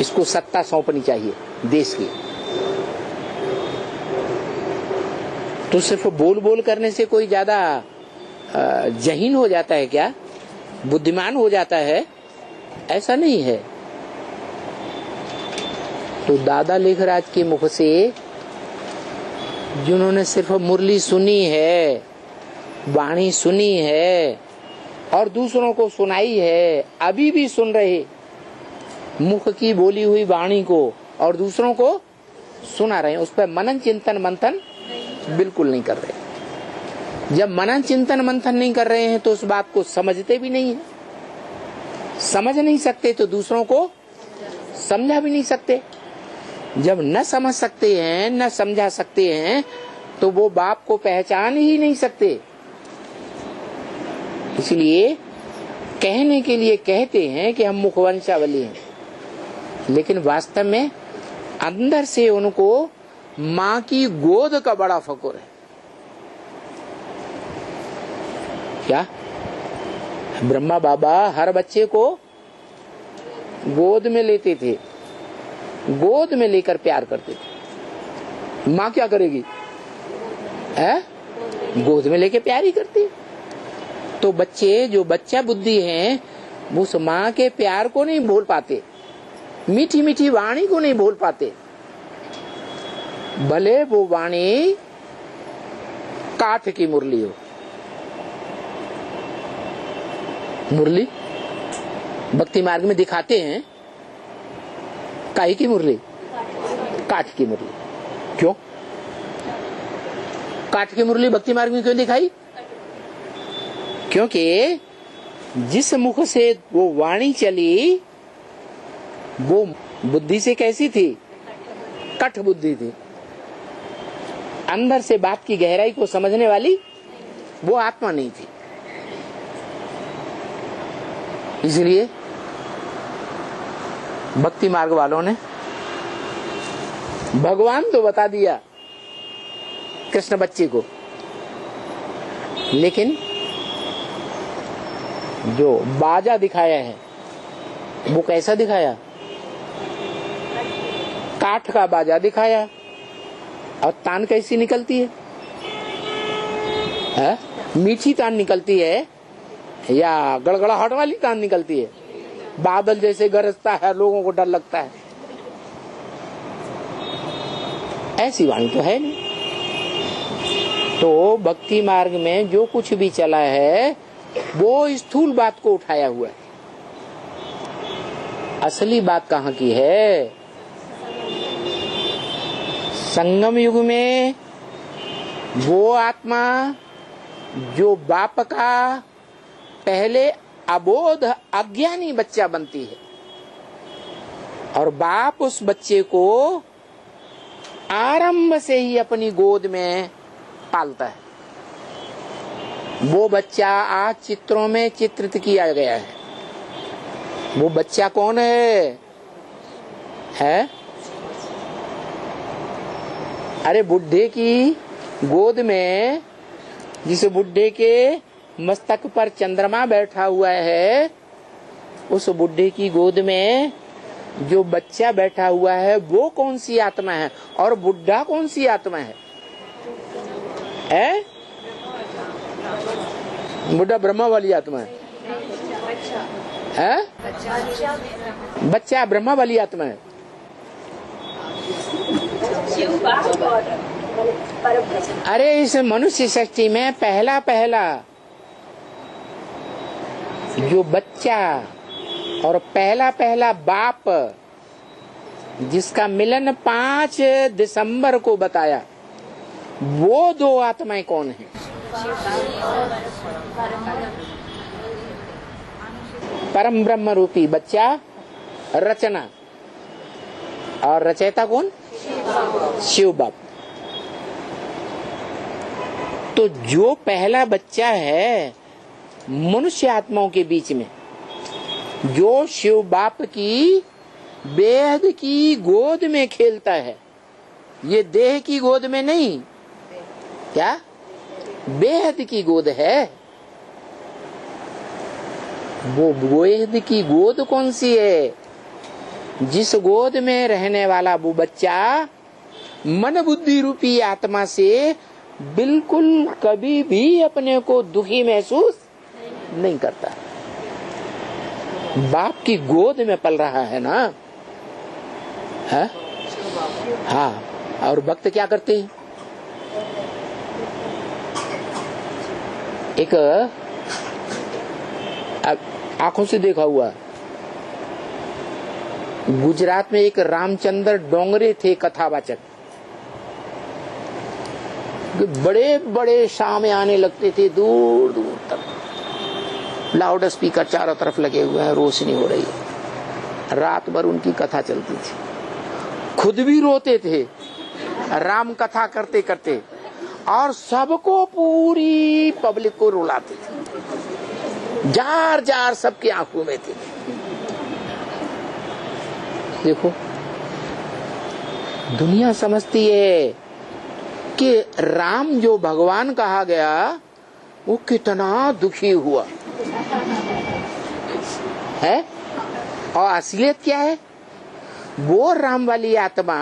इसको सत्ता सौंपनी चाहिए देश की। तो सिर्फ बोल बोल करने से कोई ज्यादा जहीन हो जाता है क्या, बुद्धिमान हो जाता है? ऐसा नहीं है। तो दादा लेखराज के मुख से जिन्होंने सिर्फ मुरली सुनी है, वाणी सुनी है और दूसरों को सुनाई है, अभी भी सुन रहे मुख की बोली हुई वाणी को और दूसरों को सुना रहे हैं, उस पर मनन चिंतन मंथन बिल्कुल नहीं कर रहे। जब मनन चिंतन मंथन नहीं कर रहे हैं तो उस बात को समझते भी नहीं है, समझ नहीं सकते तो दूसरों को समझा भी नहीं सकते। जब न समझ सकते हैं न समझा सकते हैं तो वो बाप को पहचान ही नहीं सकते। इसलिए कहने के लिए कहते हैं कि हम मुखवंशावली हैं, लेकिन वास्तव में अंदर से उनको माँ की गोद का बड़ा फकुर है। क्या ब्रह्मा बाबा हर बच्चे को गोद में लेते थे, गोद में लेकर प्यार करते थे। माँ क्या करेगी? गोद में लेके प्यार ही करती। तो बच्चे जो बच्चा बुद्धि हैं वो उस माँ के प्यार को नहीं भूल पाते, मीठी मीठी वाणी को नहीं भूल पाते, भले वो वाणी काठ की मुरली हो। मुरली भक्ति मार्ग में दिखाते हैं काहे की मुरली? काठ की मुरली। क्यों काठ की मुरली भक्ति मार्ग में क्यों दिखाई? क्योंकि जिस मुख से वो वाणी चली वो बुद्धि से कैसी थी? कठ बुद्धि थी। अंदर से बात की गहराई को समझने वाली वो आत्मा नहीं थी। इसलिए भक्ति मार्ग वालों ने भगवान तो बता दिया कृष्ण बच्चे को, लेकिन जो बाजा दिखाया है वो कैसा दिखाया? काठ का बाजा दिखाया। और तान कैसी निकलती है? मीठी तान निकलती है या गड़गड़ाहट वाली तान निकलती है? बादल जैसे गरजता है, लोगों को डर लगता है, ऐसी वाणी तो है नहीं। तो भक्ति मार्ग में जो कुछ भी चला है वो स्थूल बात को उठाया हुआ है। असली बात कहाँ की है? संगम युग में वो आत्मा जो बाप का पहले अबोध अज्ञानी बच्चा बनती है और बाप उस बच्चे को आरंभ से ही अपनी गोद में पालता है। वो बच्चा आज चित्रों में चित्रित किया गया है। वो बच्चा कौन है? अरे बुड्ढे की गोद में, जिस बुड्ढे के मस्तक पर चंद्रमा बैठा हुआ है, उस बुड्ढे की गोद में जो बच्चा बैठा हुआ है वो कौन सी आत्मा है और बुड्ढा कौन सी आत्मा है? बुड्ढा ब्रह्मा वाली आत्मा है, बच्चा ब्रह्मा वाली आत्मा है। अरे इस मनुष्य सृष्टि में पहला पहला जो बच्चा और पहला पहला बाप जिसका मिलन 5 दिसंबर को बताया, वो दो आत्माएं कौन हैं? परम ब्रह्म रूपी बच्चा रचना, और रचयिता कौन? शिव बाप। तो जो पहला बच्चा है मनुष्य आत्माओं के बीच में, जो शिव बाप की बेहद की गोद में खेलता है, ये देह की गोद में नहीं, क्या बेहद की गोद है। वो बेहद की गोद कौन सी है? जिस गोद में रहने वाला वो बच्चा मन बुद्धि रूपी आत्मा से बिल्कुल कभी भी अपने को दुखी महसूस नहीं करता। बाप की गोद में पल रहा है ना, है? हाँ। और भक्त क्या करते हैं? एक आंखों से देखा हुआ, गुजरात में एक रामचंद्र डोंगरे थे कथावाचक, बड़े बड़े शाम में आने लगते थे, दूर दूर तक लाउड स्पीकर चारों तरफ लगे हुए हैं, रोशनी हो रही है, रात भर उनकी कथा चलती थी। खुद भी रोते थे राम कथा करते करते, और सबको, पूरी पब्लिक को रुलाते थे, जार जार सबकी आंखों में थे। देखो, दुनिया समझती है कि राम जो भगवान कहा गया वो कितना दुखी हुआ है, और असलियत क्या है? वो राम वाली आत्मा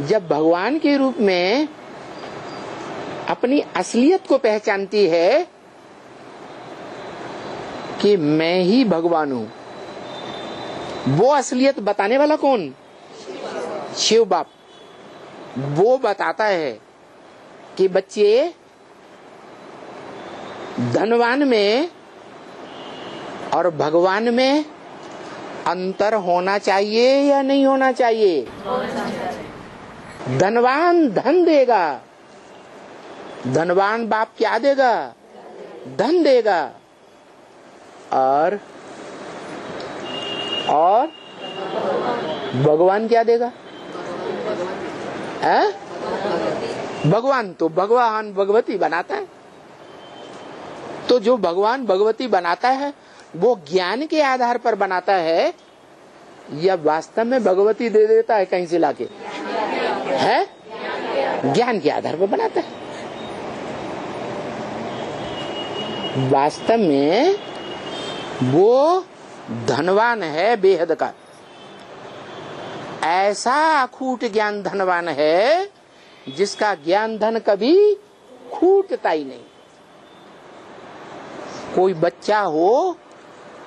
जब भगवान के रूप में अपनी असलियत को पहचानती है कि मैं ही भगवान हूं, वो असलियत बताने वाला कौन? शिव बाप। वो बताता है कि बच्चे, धनवान में और भगवान में अंतर होना चाहिए या नहीं होना चाहिए? धनवान धन देगा, धनवान बाप क्या देगा? धन देगा। और भगवान क्या देगा? है? भगवान तो भगवान भगवती बनाता है। तो जो भगवान भगवती बनाता है वो ज्ञान के आधार पर बनाता है या वास्तव में भगवती दे देता है कहीं से लाके? है? ज्ञान के आधार पर बनाता है। वास्तव में वो धनवान है बेहद का, ऐसा अखूट ज्ञान धनवान है जिसका ज्ञान धन कभी खूटता ही नहीं। कोई बच्चा हो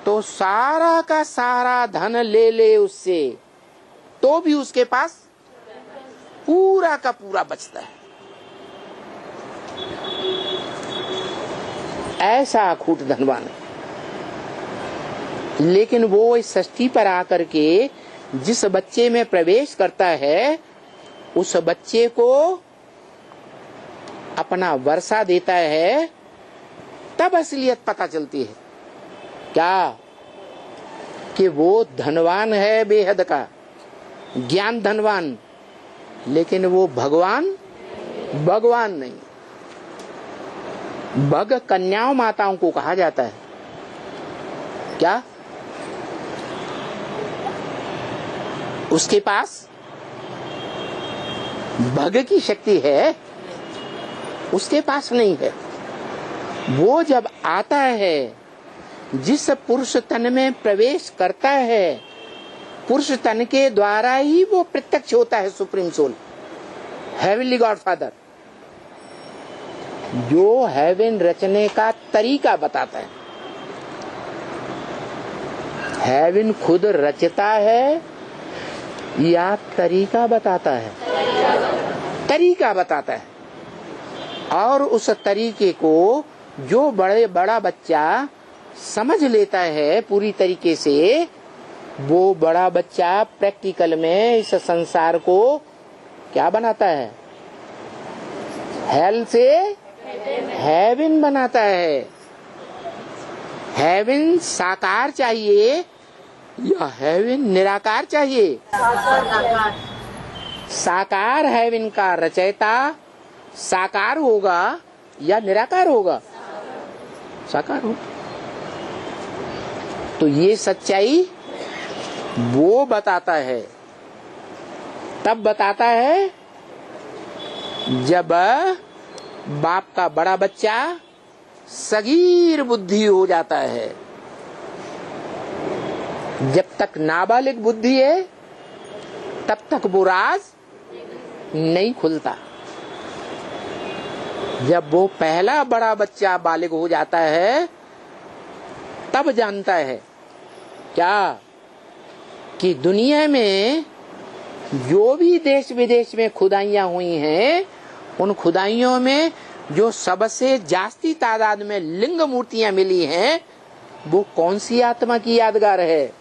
तो सारा का सारा धन ले ले उससे, तो भी उसके पास पूरा का पूरा बचता है। ऐसा अखूट धनवान है। लेकिन वो इस सृष्टि पर आकर के जिस बच्चे में प्रवेश करता है, उस बच्चे को अपना वर्षा देता है, तब असलियत पता चलती है। क्या? कि वो धनवान है बेहद का, ज्ञान धनवान, लेकिन वो भगवान नहीं। भग कन्याओं माताओं को कहा जाता है। क्या? उसके पास भग की शक्ति है, उसके पास नहीं है। वो जब आता है, जिस पुरुष तन में प्रवेश करता है, पुरुष तन के द्वारा ही वो प्रत्यक्ष होता है supreme soul, heavenly God father, जो हेवन रचने का तरीका बताता है। हेवन खुद रचता है या तरीका बताता है? तरीका बताता है। और उस तरीके को जो बड़ा बच्चा समझ लेता है पूरी तरीके से, वो बड़ा बच्चा प्रैक्टिकल में इस संसार को क्या बनाता है? हेल से हेवन बनाता है। हेवन साकार चाहिए या हेवन निराकार चाहिए? साकार हेवन का रचयिता साकार होगा या निराकार होगा? साकार होगा। तो ये सच्चाई वो बताता है, तब बताता है जब बाप का बड़ा बच्चा सगीर बुद्धि हो जाता है। जब तक नाबालिग बुद्धि है तब तक वो राज नहीं खुलता। जब वो पहला बड़ा बच्चा बालिग हो जाता है तब जानता है क्या कि दुनिया में जो भी देश विदेश में खुदाइयां हुई हैं, उन खुदाइयों में जो सबसे जास्ती तादाद में लिंग मूर्तियां मिली हैं, वो कौन सी आत्मा की यादगार है?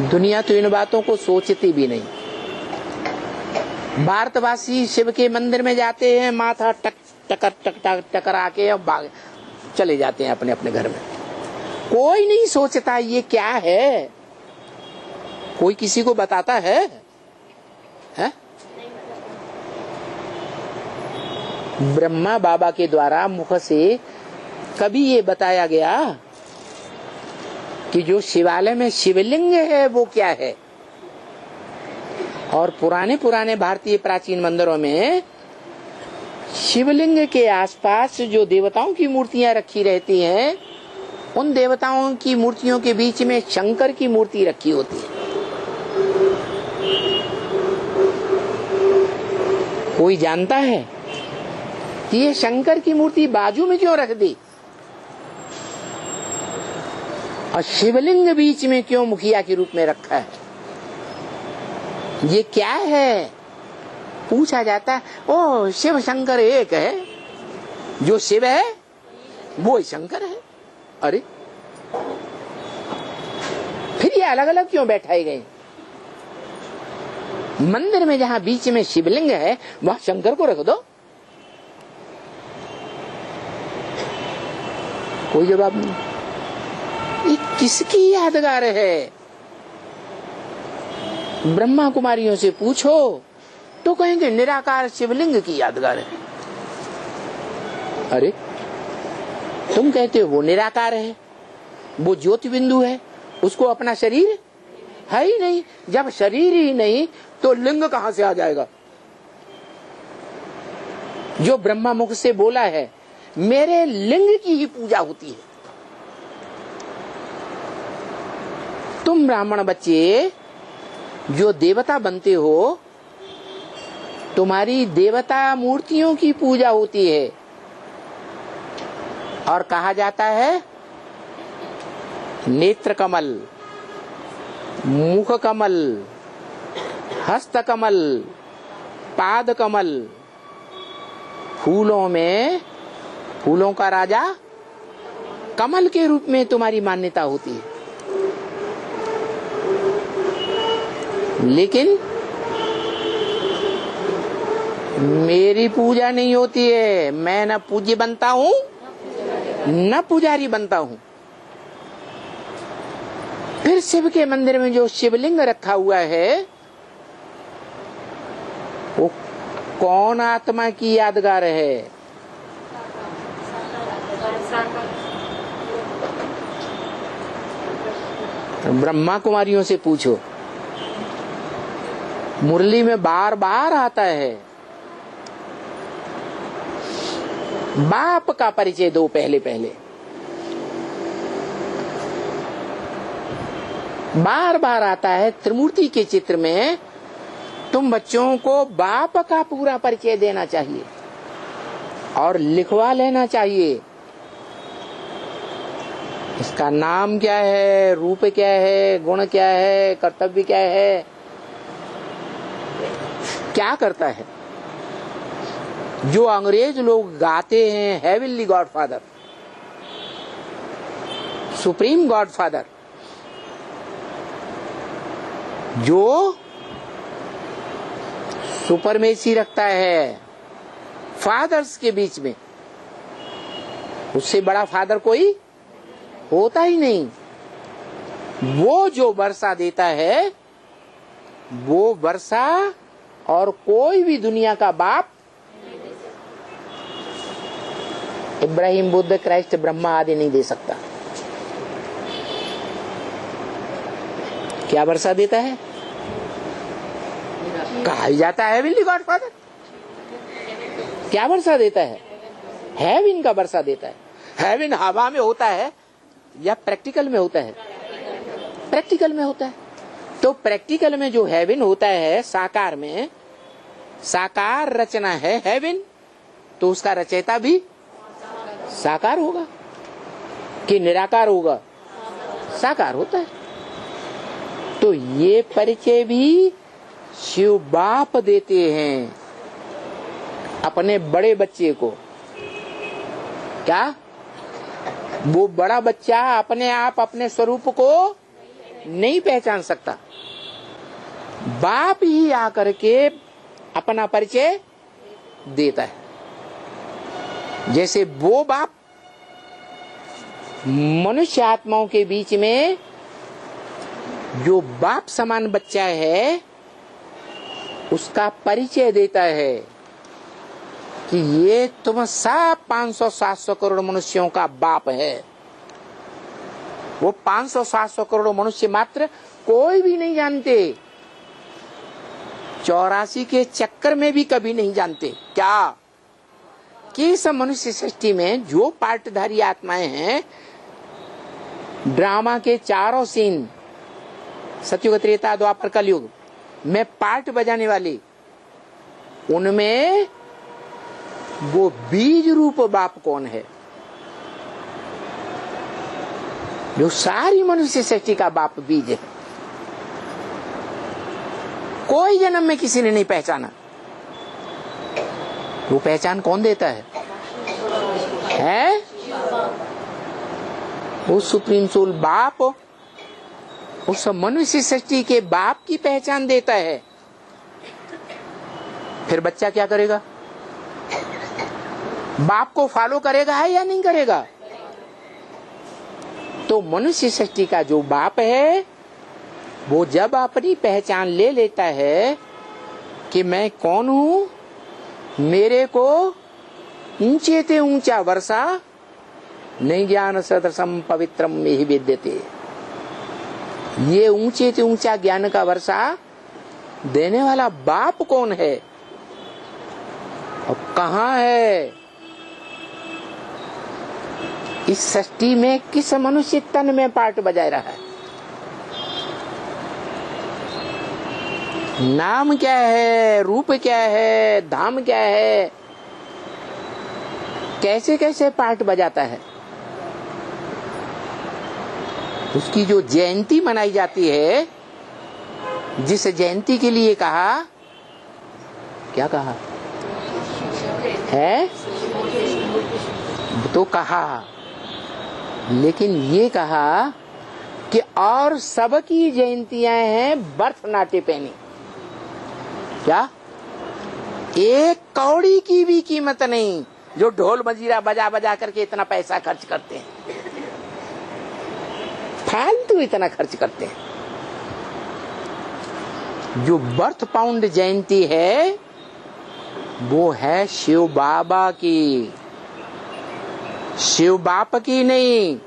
दुनिया तो इन बातों को सोचती भी नहीं। भारतवासी शिव के मंदिर में जाते हैं, माथा टक टकर टक टकरा के भाग चले जाते हैं अपने अपने घर में। कोई नहीं सोचता ये क्या है। कोई किसी को बताता है? ब्रह्मा बाबा के द्वारा मुख से कभी ये बताया गया कि जो शिवालय में शिवलिंग है वो क्या है? और पुराने भारतीय प्राचीन मंदिरों में शिवलिंग के आसपास जो देवताओं की मूर्तियां रखी रहती हैं, उन देवताओं की मूर्तियों के बीच में शंकर की मूर्ति रखी होती है। कोई जानता है कि ये शंकर की मूर्ति बाजू में क्यों रख दी और शिवलिंग बीच में क्यों मुखिया के रूप में रखा है? ये क्या है? पूछा जाता है। ओ, शिव शंकर एक है, जो शिव है वो शंकर है। अरे फिर ये अलग अलग क्यों बैठाए गए? मंदिर में जहां बीच में शिवलिंग है वहां शंकर को रख दो। कोई जवाब नहीं। ये किसकी यादगार है? ब्रह्मा कुमारियों से पूछो तो कहेंगे निराकार शिवलिंग की यादगार है। अरे तुम कहते हो वो निराकार है, वो ज्योति बिंदु है, उसको अपना शरीर है ही नहीं। जब शरीर ही नहीं तो लिंग कहां से आ जाएगा? जो ब्रह्मा मुख से बोला है, मेरे लिंग की ही पूजा होती है। तुम ब्राह्मण बच्चे जो देवता बनते हो, तुम्हारी देवता मूर्तियों की पूजा होती है। और कहा जाता है नेत्र कमल, मुख कमल, हस्त कमल, पाद कमल, फूलों में फूलों का राजा कमल के रूप में तुम्हारी मान्यता होती है। लेकिन मेरी पूजा नहीं होती है। मैं न पूज्य बनता हूँ न पुजारी बनता हूँ। फिर शिव के मंदिर में जो शिवलिंग रखा हुआ है वो कौन आत्मा की यादगार है? ब्रह्मा कुमारियों से पूछो। मुरली में बार बार आता है, बाप का परिचय दो पहले पहले। बार बार आता है त्रिमूर्ति के चित्र में। तुम बच्चों को बाप का पूरा परिचय देना चाहिए और लिखवा लेना चाहिए। इसका नाम क्या है, रूप क्या है, गुण क्या है, कर्तव्य क्या है, क्या करता है। जो अंग्रेज लोग गाते हैं हेवनली गॉडफादर, सुप्रीम गॉडफादर, जो सुपरमेसी रखता है फादर्स के बीच में, उससे बड़ा फादर कोई होता ही नहीं। वो जो वर्षा देता है, वो वर्षा और कोई भी दुनिया का बाप, इब्राहिम, बुद्ध, क्राइस्ट, ब्रह्मा आदि नहीं दे सकता। क्या वर्षा देता है? कहा जाता है हेवनली गॉडफादर। क्या वर्षा देता है? हेवन का वर्षा देता है। हेवन हवा में होता है या प्रैक्टिकल में होता है? प्रैक्टिकल में होता है। तो प्रैक्टिकल में जो हेवन होता है साकार में, साकार रचना है हेवन, तो उसका रचयिता भी साकार होगा कि निराकार होगा? साकार होता है। तो ये परिचय भी शिव बाप देते हैं अपने बड़े बच्चे को। क्या वो बड़ा बच्चा अपने आप अपने स्वरूप को नहीं पहचान सकता, बाप ही आकर के अपना परिचय देता है। जैसे वो बाप मनुष्य आत्माओं के बीच में जो बाप समान बच्चा है उसका परिचय देता है कि ये तुम सब 500-700 करोड़ मनुष्यों का बाप है। वो 500-700 करोड़ मनुष्य मात्र कोई भी नहीं जानते, 84 के चक्कर में भी कभी नहीं जानते क्या कि इस मनुष्य सृष्टि में जो पार्टधारी आत्माएं हैं, ड्रामा के चारों सीन सतयुग त्रेता द्वापर कलयुग में पार्ट बजाने वाली, उनमें वो बीज रूप बाप कौन है जो सारी मनुष्य सृष्टि का बाप बीज है। कोई जन्म में किसी ने नहीं पहचाना। वो पहचान कौन देता है? वो सुप्रीम सोल बाप उस मनुष्य सृष्टि के बाप की पहचान देता है। फिर बच्चा क्या करेगा? बाप को फॉलो करेगा है या नहीं करेगा? तो मनुष्य सृष्टि का जो बाप है वो जब अपनी पहचान ले लेता है कि मैं कौन हूं, मेरे को ऊंचे ते ऊंचा वर्षा नहीं ज्ञान सदृशम पवित्रम में ही विद्यते। ये ऊंचे ते ऊंचा ज्ञान का वर्षा देने वाला बाप कौन है और कहाँ है? इस सृष्टि में किस मनुष्य तन में पार्ट बजाय रहा है? नाम क्या है, रूप क्या है, धाम क्या है, कैसे कैसे पार्ट बजाता है? उसकी जो जयंती मनाई जाती है, जिस जयंती के लिए कहा, क्या कहा है? तो कहा, लेकिन ये कहा कि और सबकी जयंतियां हैं बर्थ नाटे पैनी। क्या? एक कौड़ी की भी कीमत नहीं जो ढोल मजीरा बजा बजा करके इतना पैसा खर्च करते हैं, फालतू इतना खर्च करते हैं। जो बर्थ पाउंड जयंती है वो है शिव बाबा की, शिव बाप की नहीं।